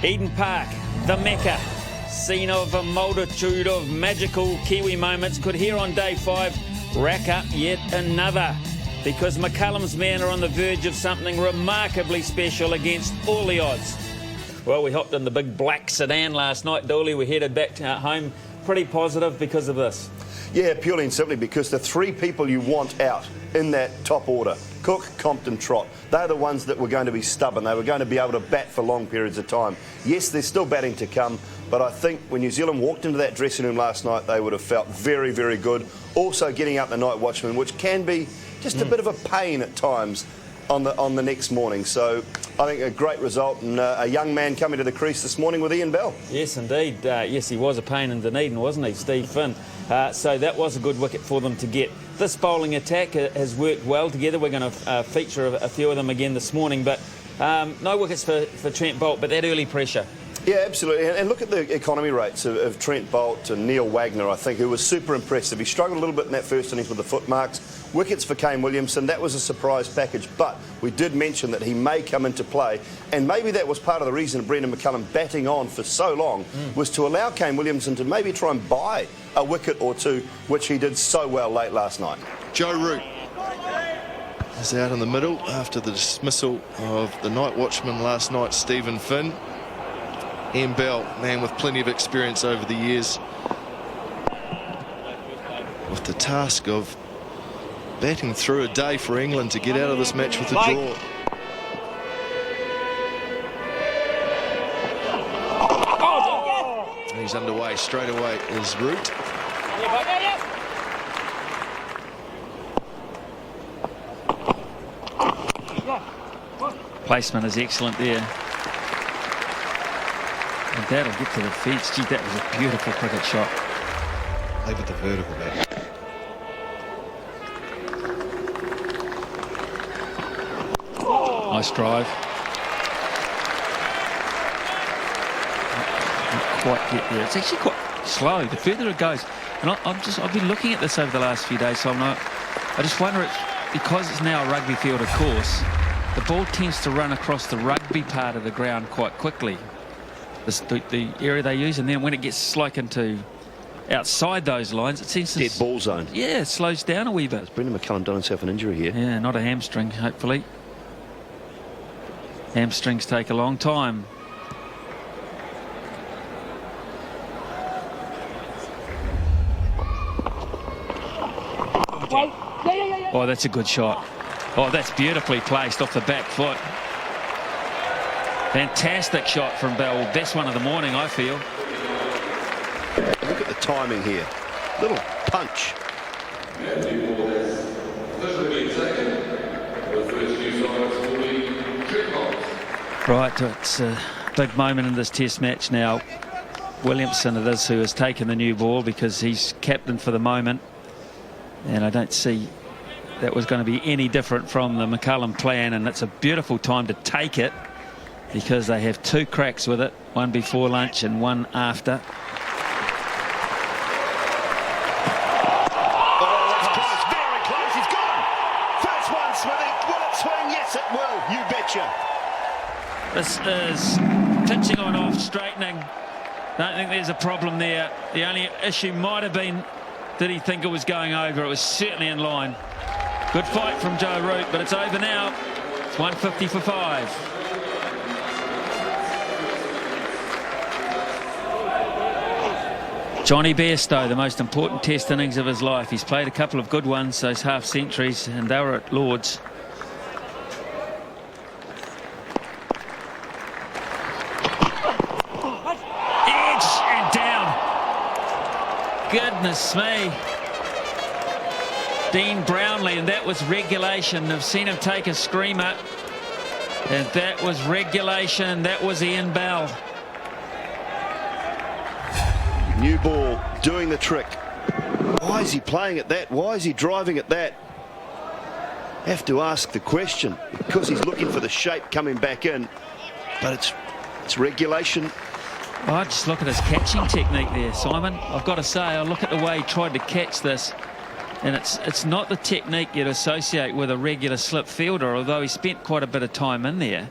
Eden Park, the Mecca, scene of a multitude of magical Kiwi moments, could here on day 5 rack up yet another, because McCullum's men are on the verge of something remarkably special against all the odds. Well, we hopped in the big black sedan last night, Dooley. We headed back to our home. Pretty positive because of this. Yeah, purely and simply because the 3 people you want out in that top order, Cook, Compton, Trott, they're the ones that were going to be stubborn. They were going to be able to bat for long periods of time. Yes, there's still batting to come, but I think when New Zealand walked into that dressing room last night, they would have felt very, very good. Also getting out the night watchman, which can be just a bit of a pain at times on the next morning. So I think a great result, and a young man coming to the crease this morning with Ian Bell. Yes, indeed. Yes, he was a pain in Dunedin, wasn't he, Steve Finn? So that was a good wicket for them to get. This bowling attack has worked well together. We're going to feature a few of them again this morning, but no wickets for Trent Boult, but that early pressure. Yeah, absolutely. And look at the economy rates of Trent Boult and Neil Wagner, I think, who was super impressive. He struggled a little bit in that first innings with the foot marks. Wickets for Kane Williamson, that was a surprise package. But we did mention that he may come into play. And maybe that was part of the reason Brendan McCullum batting on for so long was to allow Kane Williamson to maybe try and buy a wicket or two, which he did so well late last night. Joe Root is out in the middle after the dismissal of the night watchman last night, Stephen Finn. Ian Bell, man with plenty of experience over the years, with the task of batting through a day for England to get out of this match with a draw. And he's underway straight away is Root. Placement is excellent there. And that'll get to the fence. Gee, that was a beautiful cricket shot. Over the vertical bat. Nice drive. Not quite get there. It's actually quite slow. The further it goes, and I've been looking at this over the last few days, so I just wonder, it's because it's now a rugby field, of course, the ball tends to run across the rugby part of the ground quite quickly. The area they use, and then when it gets like into outside those lines, it seems to... Dead ball zone. Yeah, it slows down a wee bit. Has Brendan McCullum done himself an injury here? Yeah, not a hamstring, hopefully. Hamstrings take a long time. Oh, that's a good shot. Oh, that's beautifully placed off the back foot. Fantastic shot from Bell. Best one of the morning, I feel. Look at the timing here. Little punch. Right, it's a big moment in this test match now. Williamson it is who has taken the new ball because he's captain for the moment. And I don't see that was going to be any different from the McCullum plan, and it's a beautiful time to take it, because they have 2 cracks with it, one before lunch and one after. Oh, that's close, very close, he's gone. First one, Smithy, will it swing? Yes, it will, you betcha. This is pitching on off, straightening. Don't think there's a problem there. The only issue might have been, did he think it was going over? It was certainly in line. Good fight from Joe Root, but it's over now. It's 150 for 5. Johnny Bairstow, the most important test innings of his life. He's played a couple of good ones, those half centuries, and they were at Lord's. Edge and down. Goodness me. Dean Brownlee, and that was regulation. I've seen him take a screamer, and that was regulation. That was Ian Bell. New ball doing the trick. Why is he playing at that? Why is he driving at that? Have to ask the question, because he's looking for the shape coming back in, but it's regulation. Oh, just look at his catching technique there, Simon. I've got to say, I look at the way he tried to catch this, and it's not the technique you'd associate with a regular slip fielder, although he spent quite a bit of time in there.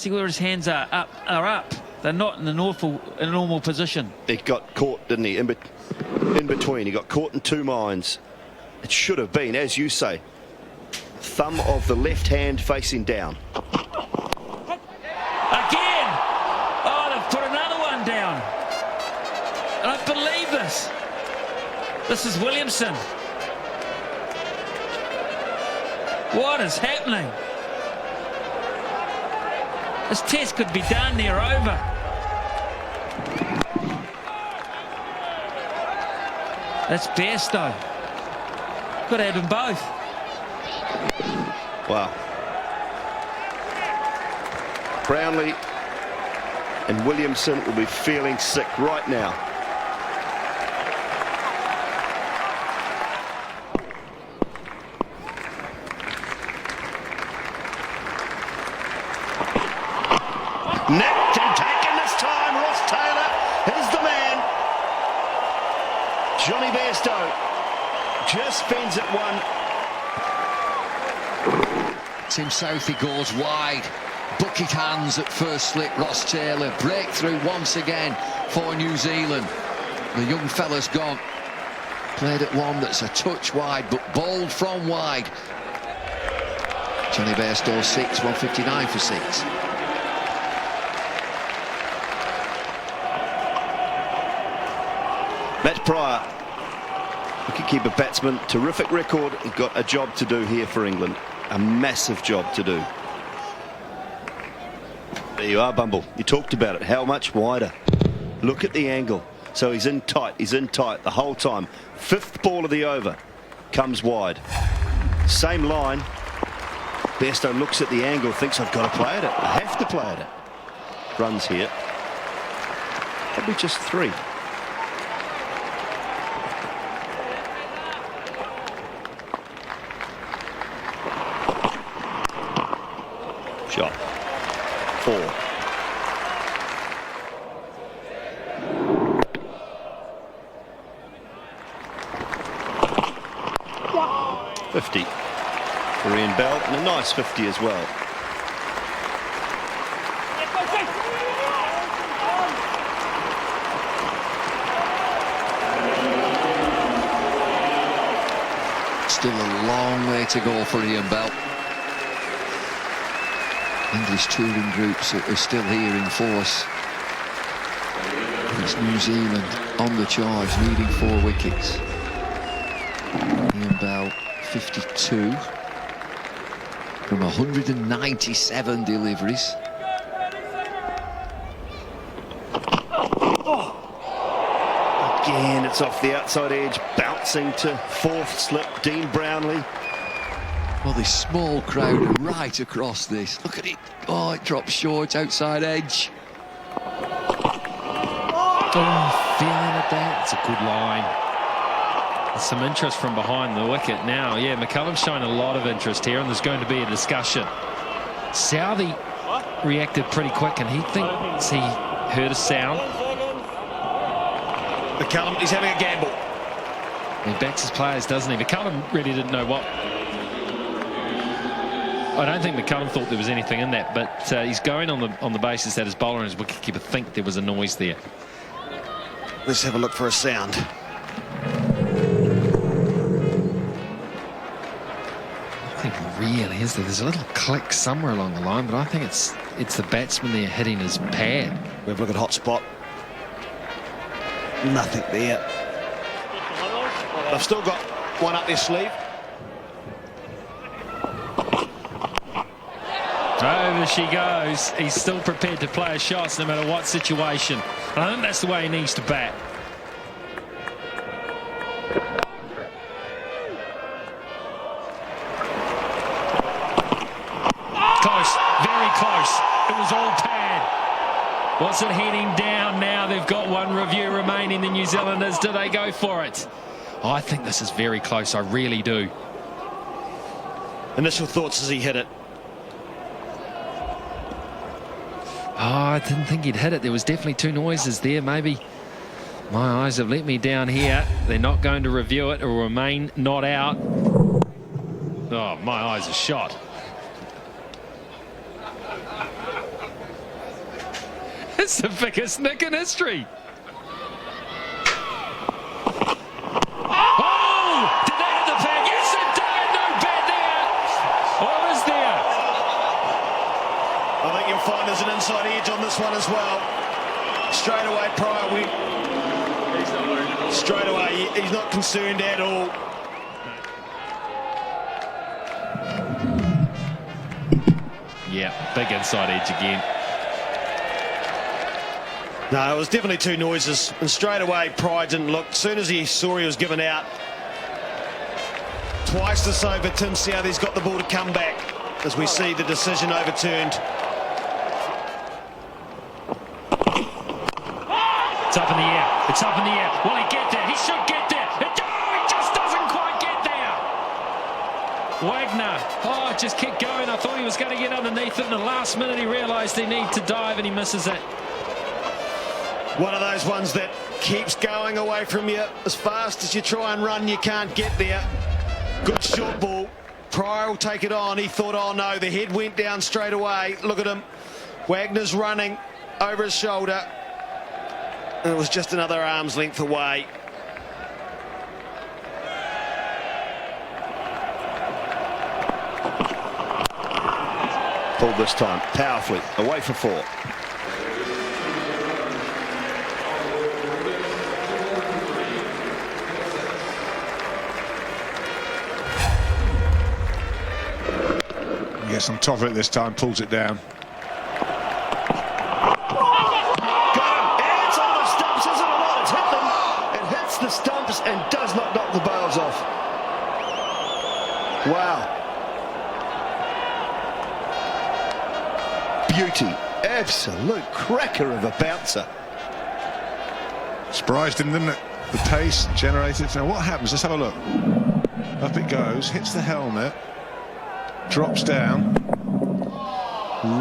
See where his hands are up. They're not in a normal position. He got caught, didn't he? In between. He got caught in two minds. It should have been, as you say, thumb of the left hand facing down. Again! Oh, they've put another one down. I don't believe this. This is Williamson. What is happening? This test could be done, they're over. That's Bairstow. Could have them both. Wow. Brownlee and Williamson will be feeling sick right now. Nicked and taken this time. Ross Taylor is the man. Johnny Bairstow just fends at one. Tim Southey goes wide. Bucket hands at first slip. Ross Taylor breakthrough once again for New Zealand. The young fella's gone. Played at one that's a touch wide, but bowled from wide. Johnny Bairstow 6, 159 for 6. Matt Pryor, wicketkeeper batsman, terrific record. He's got a job to do here for England. A massive job to do. There you are, Bumble. You talked about it. How much wider? Look at the angle. So he's in tight the whole time. Fifth ball of the over comes wide. Same line. Bairstow looks at the angle, thinks I've got to play at it. I have to play at it. Runs here. Probably just 3. Shot. 4. 50 for Ian Bell, and a nice 50 as well. Still a long way to go for Ian Bell. English touring groups are still here in force. It's New Zealand on the charge, needing 4 wickets. Ian Bell, 52 from 197 deliveries. Again, it's off the outside edge, bouncing to 4th slip. Dean Brownlee. Well, this small crowd are right across this. Look at it. Oh, it drops short, outside edge. Oh, feeling it there. It's a good line. There's some interest from behind the wicket now. Yeah, McCullum's showing a lot of interest here, and there's going to be a discussion. Southey reacted pretty quick, and he thinks he heard a sound. McCullum, he's having a gamble. He backs his players, doesn't he? McCullum really didn't know what. I don't think McCullum thought there was anything in that, but he's going on the basis that his bowler and his wicketkeeper think there was a noise there. Let's have a look for a sound. Really, is there? There's a little click somewhere along the line, but I think it's the batsman there hitting his pad. We've looked at hot spot. Nothing there. They've still got one up their sleeve. Over she goes. He's still prepared to play his shots no matter what situation. And I think that's the way he needs to bat. Close, very close. It was all pad. What's it heading down now? They've got one review remaining, the New Zealanders. Do they go for it? I think this is very close. I really do. Initial thoughts as he hit it. Oh, I didn't think he'd hit it. There was definitely 2 noises there. Maybe my eyes have let me down here. They're not going to review it. It will remain not out. Oh, my eyes are shot. That's the biggest nick in history. Oh! Did they hit the pad? Yes, it did! No bad there! Or is there? I think you'll find there's an inside edge on this one as well. Straight away, Pryor went. Straight away, he's not concerned at all. Yeah, big inside edge again. No, it was definitely two noises, and straight away Pryor didn't look. As soon as he saw he was given out, twice the so for Tim Southey's got the ball to come back as we see the decision overturned. It's up in the air. It's up in the air. Will he get there? He should get there. He just doesn't quite get there. Wagner. Oh, just kept going. I thought he was going to get underneath it. In the last minute, he realised he needed to dive, and he misses it. One of those ones that keeps going away from you. As fast as you try and run, you can't get there. Good short ball. Pryor will take it on. He thought, oh no, the head went down straight away. Look at him. Wagner's running over his shoulder. And it was just another arm's length away. Pulled this time, powerfully, away for 4. Gets on top of it this time, pulls it down. The stumps and does not knock the bails off. Wow. Beauty. Absolute cracker of a bouncer. Surprised him, didn't it? The pace generated. Now what happens? Let's have a look. Up it goes, hits the helmet, drops down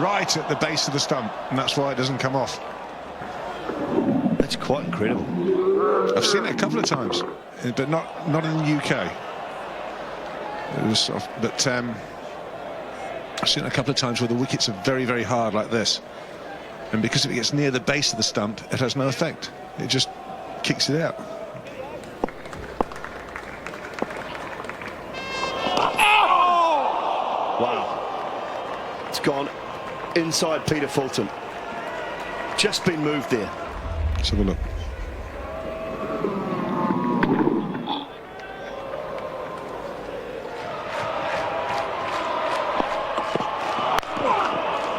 right at the base of the stump, and that's why it doesn't come off. That's quite incredible. I've seen it a couple of times, but not in the UK. It was sort of, but I've seen it a couple of times where the wickets are very, very hard like this, and because if it gets near the base of the stump, it has no effect. It just kicks it out. Wow. It's gone inside Peter Fulton. Just been moved there. Let's have a look.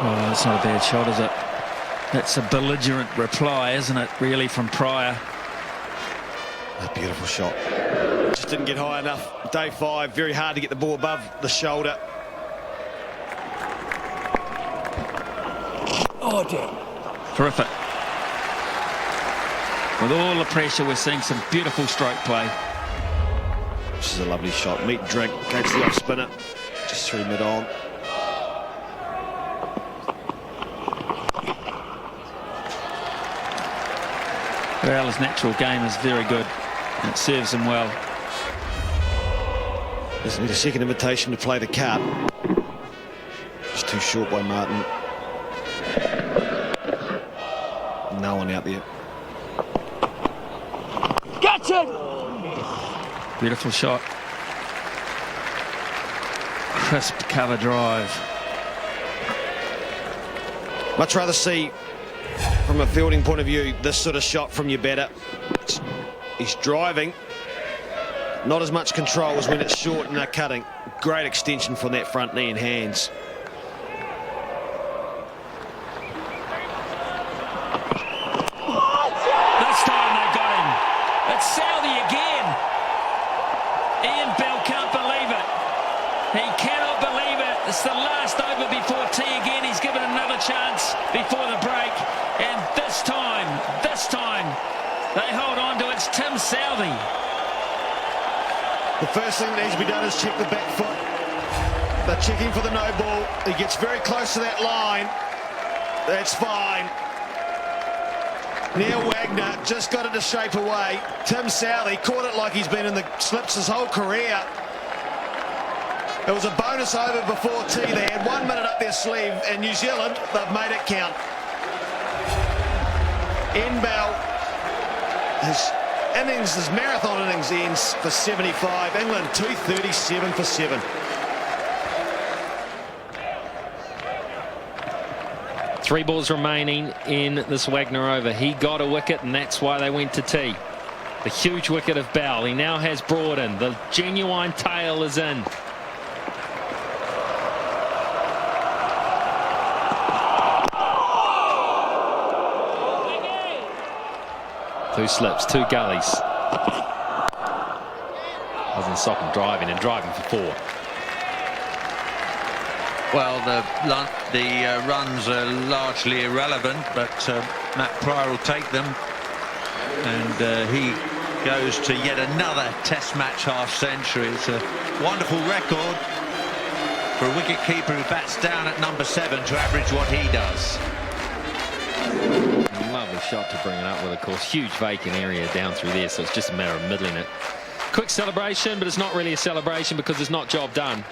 Oh, that's not a bad shot, is it? That's a belligerent reply, isn't it, really, from Pryor? A beautiful shot. Just didn't get high enough. Day 5, very hard to get the ball above the shoulder. Oh, dear. Terrific. With all the pressure, we're seeing some beautiful stroke play. This is a lovely shot. Meat and drink against the off spinner. Just through mid on. Well, his natural game is very good, and it serves him well. Doesn't need a second invitation to play the cut. Just too short by Martin. No one out there. Gotcha! Beautiful shot. Crisp cover drive. Much rather see, from a fielding point of view, this sort of shot from your batter. He's driving. Not as much control as when it's short and they're cutting. Great extension from that front knee and hands. This time they got him. It's Southey again. Ian Bell can't believe it. He cannot believe it. It's the last over before tea again. He's given another chance before the break. And this time, they hold on to it. It's Tim Southey. The first thing that needs to be done is check the back foot. They're checking for the no ball. He gets very close to that line. That's fine. Neil Wagner just got it to shape away. Tim Southey caught it like he's been in the slips his whole career. It was a bonus over before tea. They had 1 minute up their sleeve, and New Zealand, they've made it count. Bell, his marathon innings ends for 75. England 237 for 7. Three balls remaining in this Wagner over. He got a wicket, and that's why they went to tea. The huge wicket of Bell. He now has Broaden. The genuine tail is in. Two slips, two gullies. Doesn't stop him driving, and driving for 4. Well, the runs are largely irrelevant, but Matt Pryor will take them, and he goes to yet another Test match half-century. It's a wonderful record for a wicket-keeper who bats down at number 7 to average what he does. Lovely shot to bring it up with, of course. Huge vacant area down through there, so it's just a matter of middling it. Quick celebration, but it's not really a celebration because it's not job done.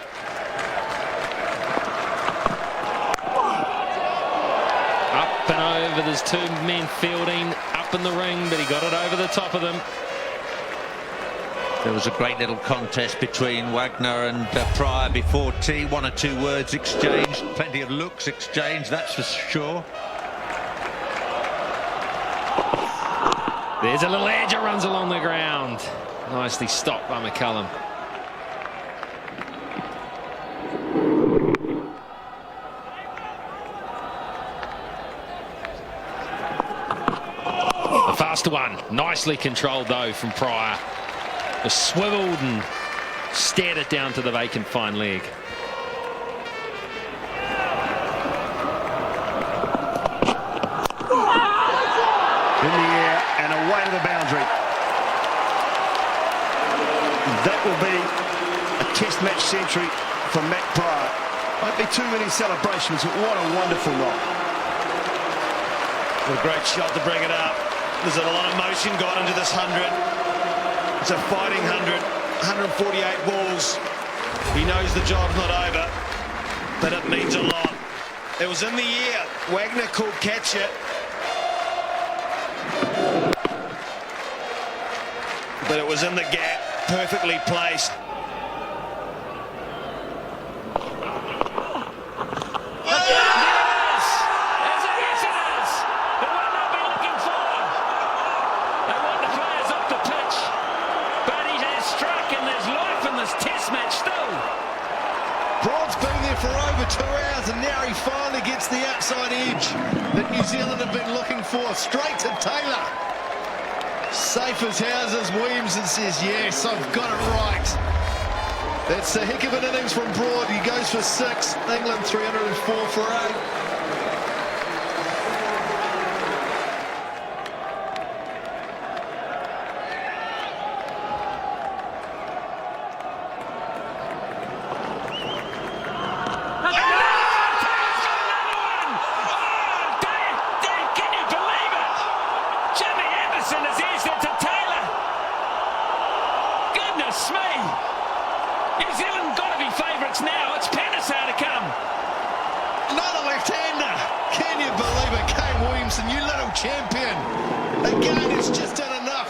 Up and over, there's 2 men fielding up in the ring, but he got it over the top of them. There was a great little contest between Wagner and Pryor before tea. 1 or 2 words exchanged, plenty of looks exchanged, that's for sure. There's a little edge that runs along the ground. Nicely stopped by McCullum. The faster one. Nicely controlled, though, from Pryor. Just swiveled and stared it down to the vacant fine leg. In the air and away to the boundary. That will be a Test match century for Matt Pryor. Won't be too many celebrations, but what a wonderful knock. What a great shot to bring it up. There's a lot of motion got into this 100. It's a fighting 100. 148 balls. He knows the job's not over, but it means a lot. It was in the air. Wagner could catch it. But it was in the gap, perfectly placed. For over 2 hours, and now he finally gets the outside edge that New Zealand have been looking for. Straight to Taylor. Safe as houses. Williamson says, yes, I've got it right. That's a heck of an innings from Broad. He goes for 6. England 304 for 8. New Zealand got to be favourites now. It's Panesar to come. Another left-hander. Can you believe it? Kane Williamson, you little champion. Again, it's just done enough.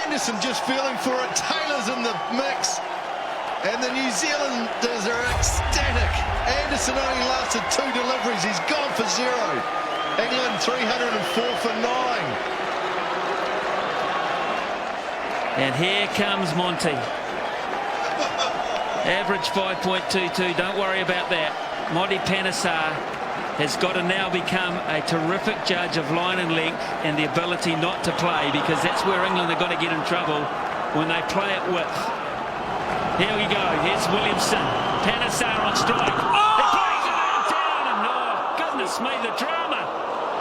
Anderson just feeling for it. Taylor's in the mix. And the New Zealanders are ecstatic. Anderson only lasted 2 deliveries. He's gone for 0. England 304 for 9. And here comes Monty. Average 5.22. Don't worry about that. Monty Panesar has got to now become a terrific judge of line and length and the ability not to play, because that's where England have got to get in trouble, when they play at width. Here we go. Here's Williamson. Panesar on strike. He plays it down, and oh, goodness me, the drama.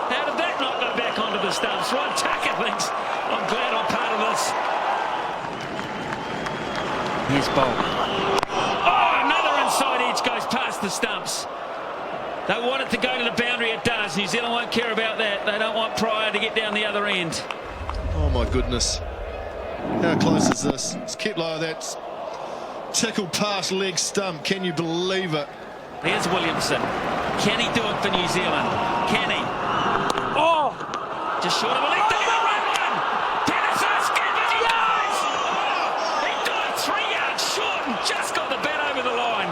How did that not go back onto the stumps? Rod Tucker thinks, I'm glad I'm part of this. Here's Bolt. Oh, another inside edge goes past the stumps. They want it to go to the boundary, it does. New Zealand won't care about that. They don't want Pryor to get down the other end. Oh my goodness. How close is this? It's kept low, that's tickled past leg stump. Can you believe it? Here's Williamson. Can he do it for New Zealand? Can he? Oh! short of a leg. They're going to run one. Penisar's given. He goes. He dived 3 yards short and just got the bat over the line.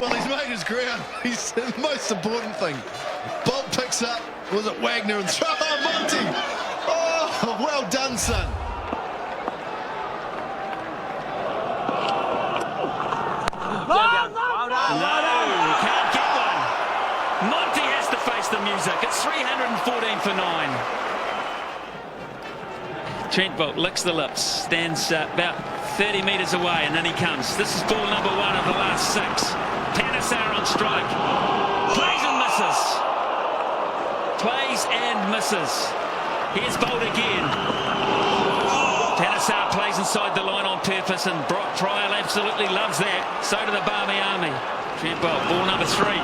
Well, he's made his ground. He's the most important thing. Bolt picks up. Was it Wagner and throw? Oh, Monty! Oh, well done, son. No, can't get one. Monty has to face the music. It's 314 for 9. Trent Boult licks the lips, stands about 30 metres away, and then he comes. This is ball number 1 of the last 6. Panesar on strike. Plays and misses. Plays and misses. Here's Boult again. Panesar plays inside the line on purpose, and Pryor absolutely loves that. So do the Barmy Army. Trent Boult, ball number 3.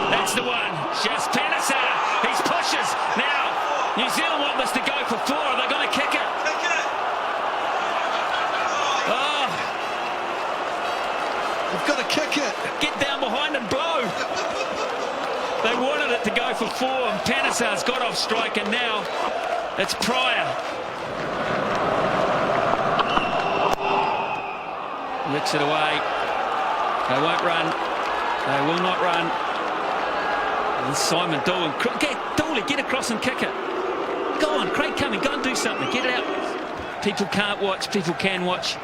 That's the one. Just Panesar. He pushes. Now, New Zealand want this to go for 4. Are they going to kick it? Oh. You've got to kick it. Get down behind and blow. They wanted it to go for 4, and Panesar's got off strike, and now it's Pryor. Licks it away. They won't run. They will not run. And Simon Dooley. Dooley, get across and kick it. Go on, Craig Cumming, go and do something. Get it out. People can't watch. People can watch.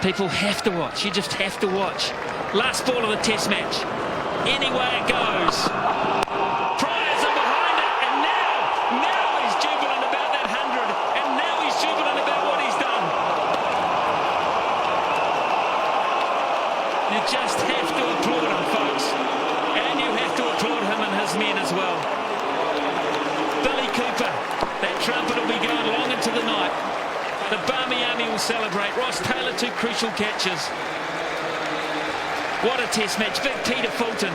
People have to watch. You just have to watch. Last ball of the Test match. Any way it goes. Pryor's in behind it, and now he's jubilant about that 100, and now he's jubilant about what he's done. You just have to applaud him, folks. And you have to applaud him and his men as well. Billy Cooper, that trumpet will be going long into the night. The Barmy Army will celebrate. Ross Taylor, 2 crucial catches. What a Test match. Big Peter Fulton.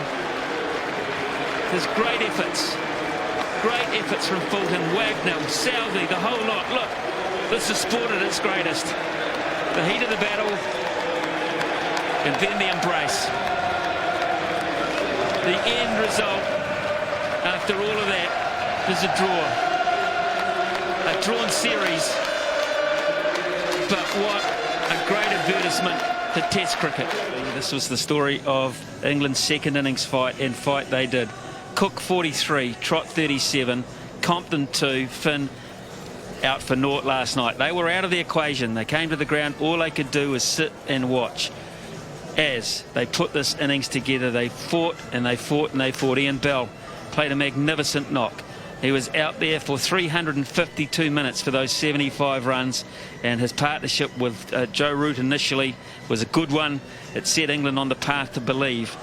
There's great efforts. Great efforts from Fulton, Wagner, Southey, the whole lot. Look, this is sport at its greatest. The heat of the battle, and then the embrace. The end result, after all of that, is a draw. A drawn series. But what a great advertisement to Test cricket. This was the story of England's second innings fight, and fight they did. Cook 43, Trott 37, Compton 2, Finn out for naught last night. They were out of the equation. They came to the ground. All they could do was sit and watch as they put this innings together. They fought and they fought and they fought. Ian Bell played a magnificent knock. He was out there for 352 minutes for those 75 runs, and his partnership with Joe Root initially was a good one. It set England on the path to believe.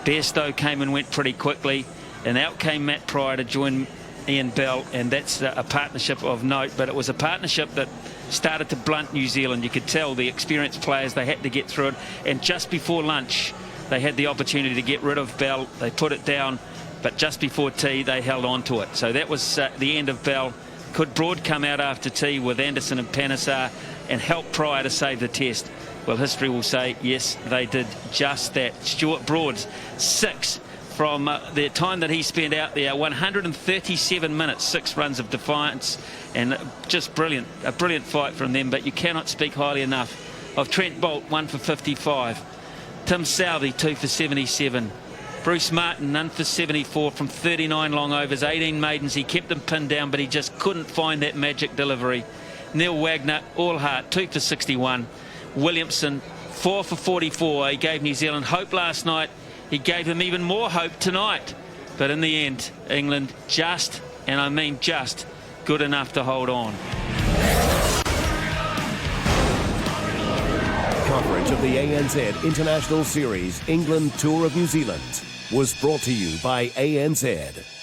Bairstow came and went pretty quickly, and out came Matt Pryor to join Ian Bell, and that's a partnership of note. But it was a partnership that started to blunt New Zealand. You could tell the experienced players, they had to get through it, and just before lunch they had the opportunity to get rid of Bell. They put it down, but just before tea they held on to it. So that was the end of Bell. Could Broad come out after tea with Anderson and Panesar and help Pryor to save the Test? Well, history will say yes, they did just that. Stuart Broad's 6 from the time that he spent out there, 137 minutes, 6 runs of defiance, and just brilliant, a brilliant fight from them. But you cannot speak highly enough of Trent Boult, 1 for 55, Tim Southey 2 for 77, Bruce Martin 1 for 74 from 39 long overs, 18 maidens. He kept them pinned down, but he just couldn't find that magic delivery. Neil Wagner, all heart, 2 for 61. Williamson 4 for 44. He gave New Zealand hope last night. He gave them even more hope tonight. But in the end, England just, and I mean just, good enough to hold on. Coverage of the ANZ International Series England Tour of New Zealand was brought to you by ANZ.